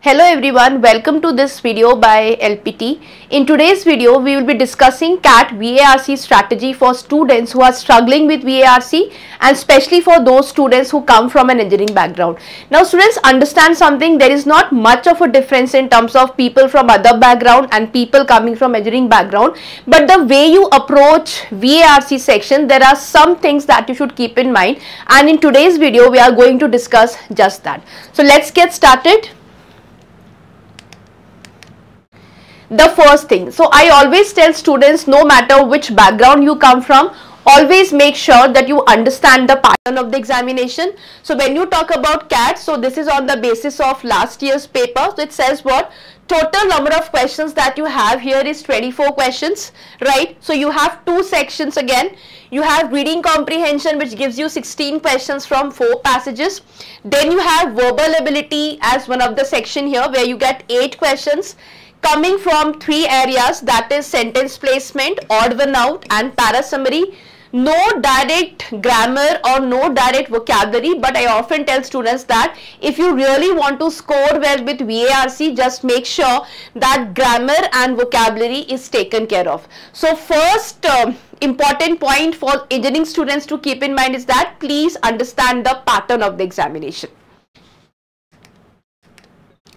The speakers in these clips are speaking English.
Hello everyone, welcome to this video by LPT. In today's video, we will be discussing CAT VARC strategy for students who are struggling with VARC and especially for those students who come from an engineering background. Now students, understand something, there is not much of a difference in terms of people from other background and people coming from engineering background, but the way you approach VARC section, there are some things that you should keep in mind, and in today's video, we are going to discuss just that. So let's get started. The first thing, so I always tell students, no matter which background you come from, always make sure that you understand the pattern of the examination. So when you talk about CAT, so this is on the basis of last year's paper. So it says what? Total number of questions that you have here is 24 questions, right? So you have two sections again. You have reading comprehension, which gives you 16 questions from 4 passages. Then you have verbal ability as one of the section here, where you get 8 questions coming from 3 areas, that is sentence placement, odd one out and para summary. No direct grammar or no direct vocabulary, but I often tell students that if you really want to score well with VARC, just make sure that grammar and vocabulary is taken care of. So first important point for engineering students to keep in mind is that please understand the pattern of the examination.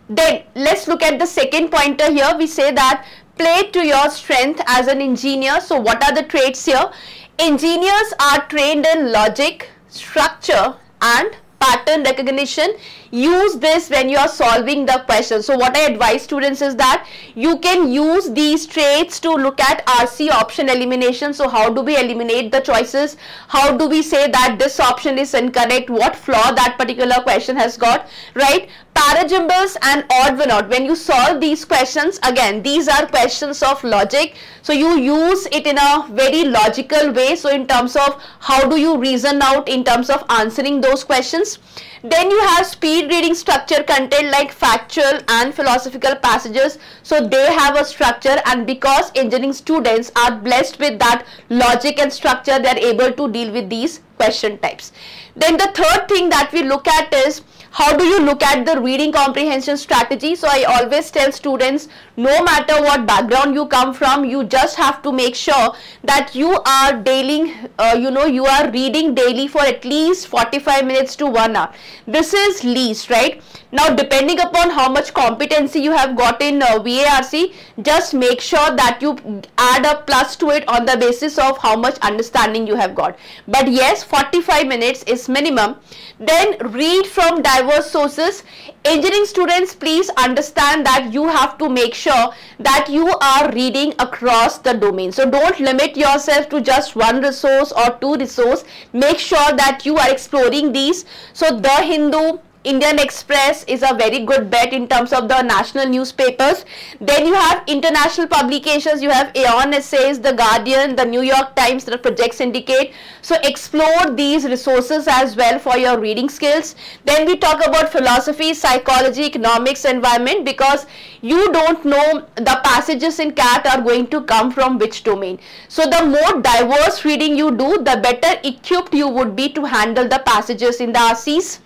Then let's look at the second pointer here. We say that play to your strength as an engineer. So what are the traits here? Engineers are trained in logic, structure and pattern recognition. Use this when you are solving the question. So what I advise students is that you can use these traits to look at RC option elimination. So how do we eliminate the choices? How do we say that this option is incorrect? What flaw that particular question has got, right? Parajumbles and odd one out. When you solve these questions, again, these are questions of logic. So you use it in a very logical way. So in terms of how do you reason out in terms of answering those questions. Then you have speed reading structure content like factual and philosophical passages. So they have a structure, and because engineering students are blessed with that logic and structure, they are able to deal with these question types. Then the third thing that we look at is how do you look at the reading comprehension strategy. So I always tell students, no matter what background you come from, you just have to make sure that you are daily, you are reading daily for at least 45 minutes to 1 hour. This is least, right? Now depending upon how much competency you have got in VARC, just make sure that you add a plus to it on the basis of how much understanding you have got. But yes, 45 minutes is minimum. Then read from diverse sources. Engineering students, please understand that you have to make sure that you are reading across the domain. So don't limit yourself to just one resource or 2 resources. Make sure that you are exploring these. So The Hindu, Indian Express is a very good bet in terms of the national newspapers. Then you have international publications, you have Aeon Essays, The Guardian, The New York Times, the projects indicate. So explore these resources as well for your reading skills. Then we talk about philosophy, psychology, economics, environment, because you don't know the passages in CAT are going to come from which domain. So the more diverse reading you do, the better equipped you would be to handle the passages in the RCs.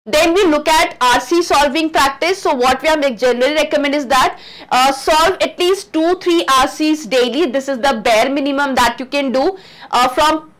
Then we look at RC solving practice. So what we are generally recommend is that solve at least 2-3 RCs daily. This is the bare minimum that you can do from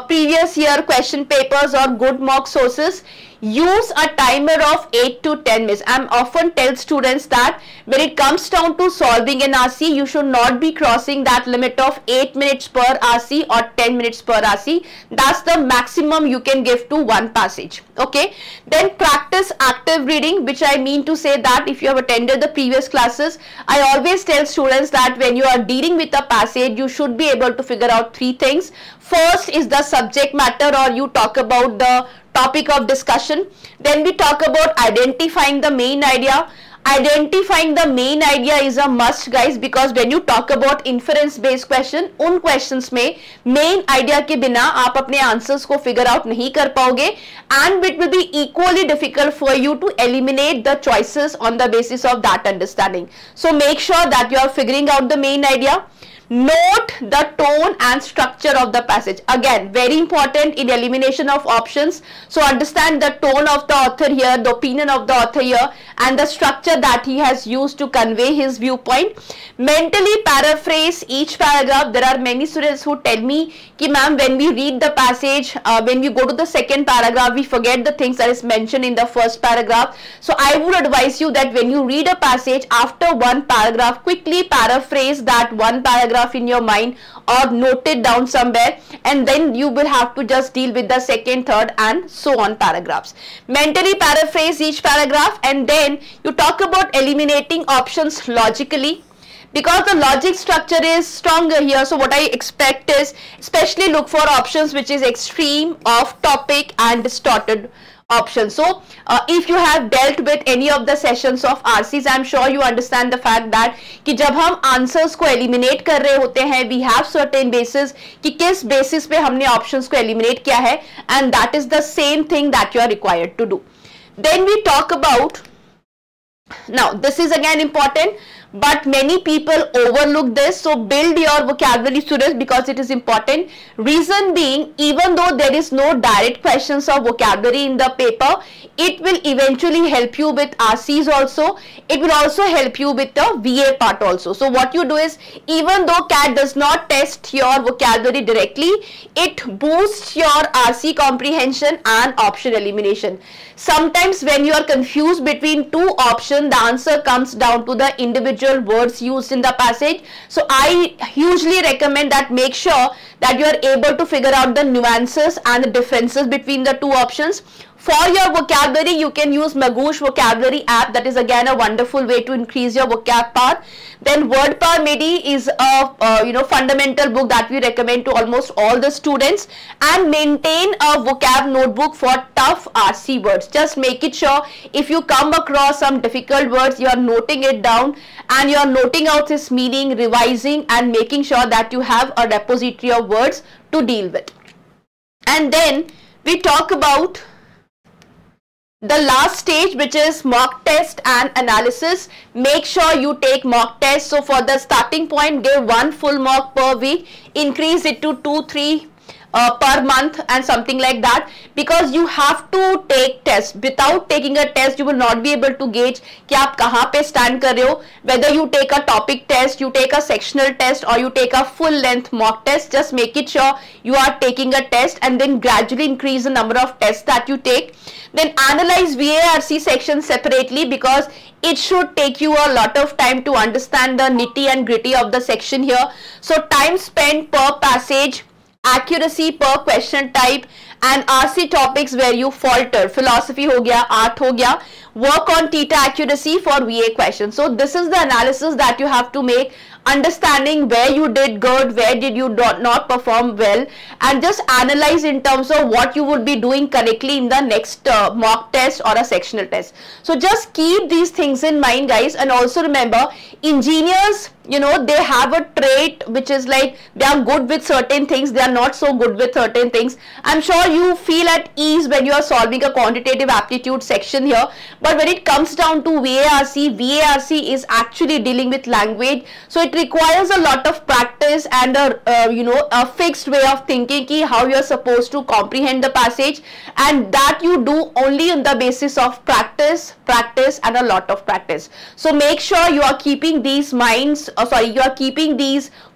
previous year question papers or good mock sources. Use a timer of 8 to 10 minutes. I often tell students that when it comes down to solving an RC, you should not be crossing that limit of 8 minutes per RC or 10 minutes per RC. That's the maximum you can give to one passage. Okay. Then practice active reading, which I mean to say that if you have attended the previous classes, I always tell students that when you are dealing with a passage, you should be able to figure out 3 things. First is the subject matter, or you talk about the topic of discussion. Then we talk about identifying the main idea. Identifying the main idea is a must, guys, because when you talk about inference based question, उन questions में main idea के बिना आप अपने answers को figure out नहीं कर पाओगे, and it will be equally difficult for you to eliminate the choices on the basis of that understanding. So make sure that you are figuring out the main idea. Note the tone and structure of the passage. Again, very important in elimination of options. So understand the tone of the author here, the opinion of the author here, and the structure that he has used to convey his viewpoint. Mentally paraphrase each paragraph. There are many students who tell me ki ma'am, when we read the passage, when we go to the second paragraph, we forget the things that is mentioned in the first paragraph. So I would advise you that when you read a passage, after one paragraph, quickly paraphrase that one paragraph in your mind or note it down somewhere, and then you will have to just deal with the second, third and so on paragraphs. Mentally paraphrase each paragraph, and then you talk about eliminating options logically, because the logic structure is stronger here. So what I expect is, especially look for options which is extreme, off topic and distorted options. So if you have dealt with any of the sessions of RCs, I am sure you understand the fact that कि जब हम answers को eliminate कर रहे होते हैं, we have certain basis कि किस basis पे हमने options को eliminate किया है, and that is the same thing that you are required to do. Then we talk about, now this is again important, but many people overlook this. So build your vocabulary, students, because it is important. Reason being, even though there is no direct questions of vocabulary in the paper, it will eventually help you with RCs also. It will also help you with the VA part also. So what you do is, even though CAT does not test your vocabulary directly, it boosts your RC comprehension and option elimination. Sometimes when you are confused between two options, the answer comes down to the individual words used in the passage. So I hugely recommend that make sure that you are able to figure out the nuances and the differences between the two options. For your vocabulary, you can use Magoosh vocabulary app. That is again a wonderful way to increase your vocab power. Then Word Power MIDI is a fundamental book that we recommend to almost all the students. And maintain a vocab notebook for tough RC words. Just make it sure if you come across some difficult words, you are noting it down and you are noting out its meaning, revising and making sure that you have a repository of words to deal with. And then we talk about the last stage, which is mock test and analysis. Make sure you take mock test. So for the starting point, give one full mock per week, increase it to 2-3 per month and something like that, because you have to take tests. Without taking a test, you will not be able to gauge कि आप कहाँ पे stand कर रहे हो. Whether you take a topic test, you take a sectional test, or you take a full length mock test, just make it sure you are taking a test and then gradually increase the number of tests that you take. Then analyze VARC section separately, because it should take you a lot of time to understand the nitty and gritty of the section here. So time spent per passage, accuracy per question type, and RC topics where you falter. Philosophy ho gaya, art ho gaya. Work on theta accuracy for VA questions. So this is the analysis that you have to make, understanding where you did good, where did you not perform well, and just analyze in terms of what you would be doing correctly in the next mock test or a sectional test. So just keep these things in mind, guys. And also remember, engineers, they have a trait which is like they are good with certain things, they are not so good with certain things. I'm sure you feel at ease when you are solving a quantitative aptitude section here, but when it comes down to VARC is actually dealing with language. So it requires a lot of practice and a fixed way of thinking ki how you are supposed to comprehend the passage, and that you do only on the basis of practice and a lot of practice. So make sure you are keeping these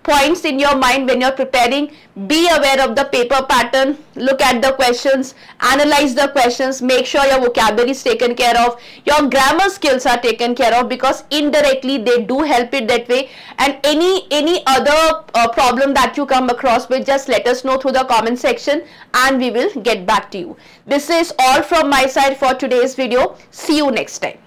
points in your mind when you're preparing. Be aware of the paper pattern, look at the questions, analyze the questions, make sure your vocabulary is taken care of, your grammar skills are taken care of, because indirectly they do help it that way. And any other problem that you come across with, just let us know through the comment section and we will get back to you. This is all from my side for today's video. See you next time.